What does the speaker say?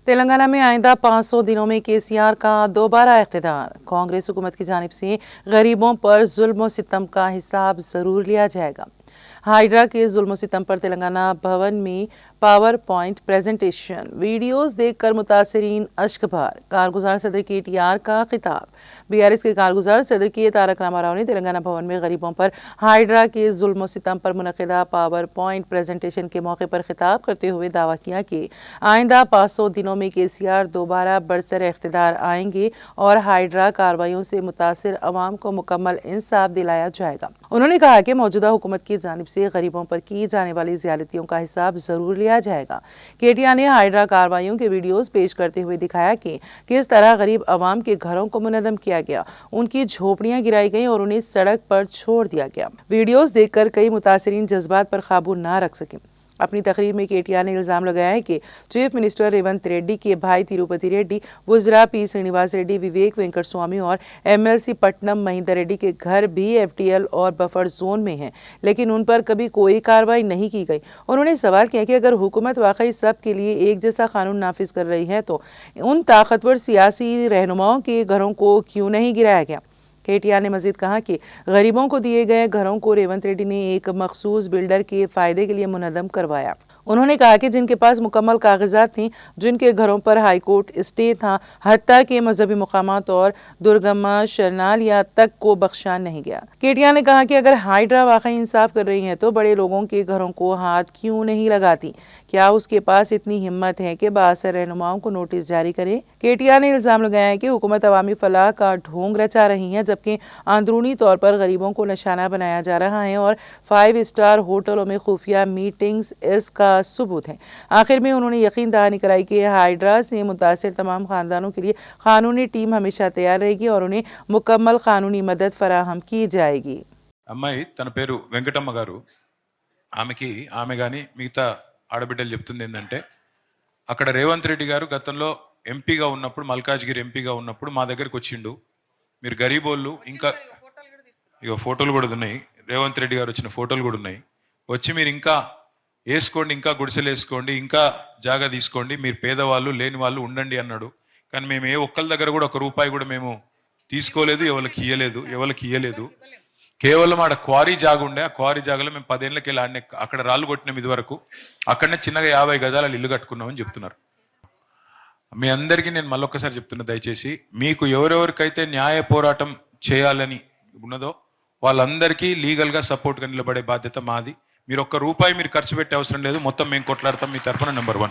तेलंगाना में आइंदा 500 दिनों में केसीआर का दोबारा इख्तिदार। कांग्रेस हुकूमत की जानिब से गरीबों पर जुल्म सितम का हिसाब जरूर लिया जाएगा। हाइड्रा के जुल्म सितम पर तेलंगाना भवन में पावर पॉइंट प्रेजेंटेशन, वीडियोस देखकर मुतासरीन अश्क बहार। कारगुजार सदर KTR का खिताब। BRS के कारगुजार सदर के तारक रामाराव ने तेलंगाना भवन में गरीबों पर हाइड्रा के जुल्म सितम पर मुनक़िदा पावर पॉइंट प्रेजेंटेशन के मौके पर खिताब करते हुए दावा किया कि आइंदा 500 दिनों में KCR दोबारा बरसर इख्तिदार आएंगे और हाइड्रा कार्रवाइयों से मुतासिर अवाम को मुकम्मल इंसाफ दिलाया जाएगा। उन्होंने कहा कि मौजूदा हुकूमत की जानिब से गरीबों पर की जाने वाली ज़्यादतियों का हिसाब जरूर लिया जाएगा। KTR ने हाइड्रा कार्रवाइयों के वीडियोस पेश करते हुए दिखाया कि किस तरह गरीब अवाम के घरों को मुनज़्ज़म किया गया, उनकी झोपड़ियां गिराई गई और उन्हें सड़क पर छोड़ दिया गया। वीडियोस देखकर कई मुतासरीन जज्बात पर काबू ना रख सके। अपनी तकरीर में KTR ने इल्ज़ाम लगाया है कि चीफ मिनिस्टर रेवंत रेड्डी के भाई तिरुपति रेड्डी, वुज़रा P श्रीनिवास रेड्डी, विवेक वेंकट स्वामी और MLC पट्टनम महिंदर रेड्डी के घर भी FTL और बफर जोन में हैं, लेकिन उन पर कभी कोई कार्रवाई नहीं की गई। उन्होंने सवाल किया कि अगर हुकूमत वाकई सब के लिए एक जैसा कानून नाफिज कर रही है तो उन ताकतवर सियासी रहनुमाओं के घरों को क्यों नहीं गिराया गया। KTR ने मजीद कहा कि गरीबों को दिए गए घरों को रेवंत रेड्डी ने एक मखसूस बिल्डर के फ़ायदे के लिए मुनज़्ज़म करवाया। उन्होंने कहा कि जिनके पास मुकम्मल कागजात थी, जिनके घरों पर हाई कोर्ट स्टे था, हत्ता के मजहबी मुकामात और दुर्गमा शरनालिया तक को बख्शा नहीं गया। KTR ने कहा कि अगर हाइड्रा वाकई इंसाफ कर रही है तो बड़े लोगों के घरों को हाथ क्यों नहीं लगाती? क्या उसके पास इतनी हिम्मत है कि बाअसर रहनुमाओं को नोटिस जारी करे? KTR ने इल्ज़ाम लगाया है कि हुकूमत अवामी फलाह का ढोंग रचा रही है, जबकि अंदरूनी तौर पर गरीबों को निशाना बनाया जा रहा है और 5 स्टार होटलों में खुफिया मीटिंग्स इसका सबूत है। आखिर में उन्होंने यकीन दहानी कराई कि हाइड्रा से मुतासिर तमाम खानदानों के लिए कानूनी टीम हमेशा तैयार रहेगी और उन्हें मुकम्मल कानूनी मदद फराहम की जाएगी। అమ్మాయి తన పేరు వెంకటమ్మ గారు. ఆమె కానీ మిగతా ఆడబిడ్డలు చెప్తుంది ఏంటంటే, అక్కడ రేవంత్ రెడ్డి గారు గతంలో ఎంపీగా ఉన్నప్పుడు, మల్కాజ్గిరి ఎంపీగా ఉన్నప్పుడు మా దగ్గరికి వచ్చిండు. మీరు గరీబోళ్ళు, ఇంకా ఇక ఫోటోలు కూడా ఉన్నాయి, రేవంత్ రెడ్డి గారు వచ్చిన ఫోటోలు కూడా ఉన్నాయి, వచ్చి మీరు ఇంకా వేసుకోండి, ఇంకా గుడిసెలు వేసుకోండి, ఇంకా జాగా తీసుకోండి, మీరు పేదవాళ్ళు లేని వాళ్ళు ఉండండి అన్నాడు. కానీ మేము ఏ ఒక్కరి దగ్గర కూడా ఒక రూపాయి కూడా మేము తీసుకోలేదు, ఎవరికి ఇయ్యలేదు. కేవలం ఆడ క్వారీ జాగా ఉండే, ఆ క్వారీ జాగాలో మేము 10 ఏళ్ళకి వెళ్ళి ఆడనే అక్కడ రాళ్ళు కొట్టినాం. ఇది వరకు అక్కడనే చిన్నగా 50 గజాల ఇల్లు కట్టుకున్నామని చెప్తున్నారు. మీ అందరికీ నేను మళ్ళొక్కసారి చెప్తున్నా, దయచేసి మీకు ఎవరెవరికైతే న్యాయ పోరాటం చేయాలని ఉన్నదో వాళ్ళందరికీ లీగల్గా సపోర్ట్గా నిలబడే బాధ్యత మాది. మీరు ఒక్క రూపాయి మీరు ఖర్చు పెట్టే అవసరం లేదు, మొత్తం మేము కొట్లాడతాం మీ తరఫున. నెంబర్ 1.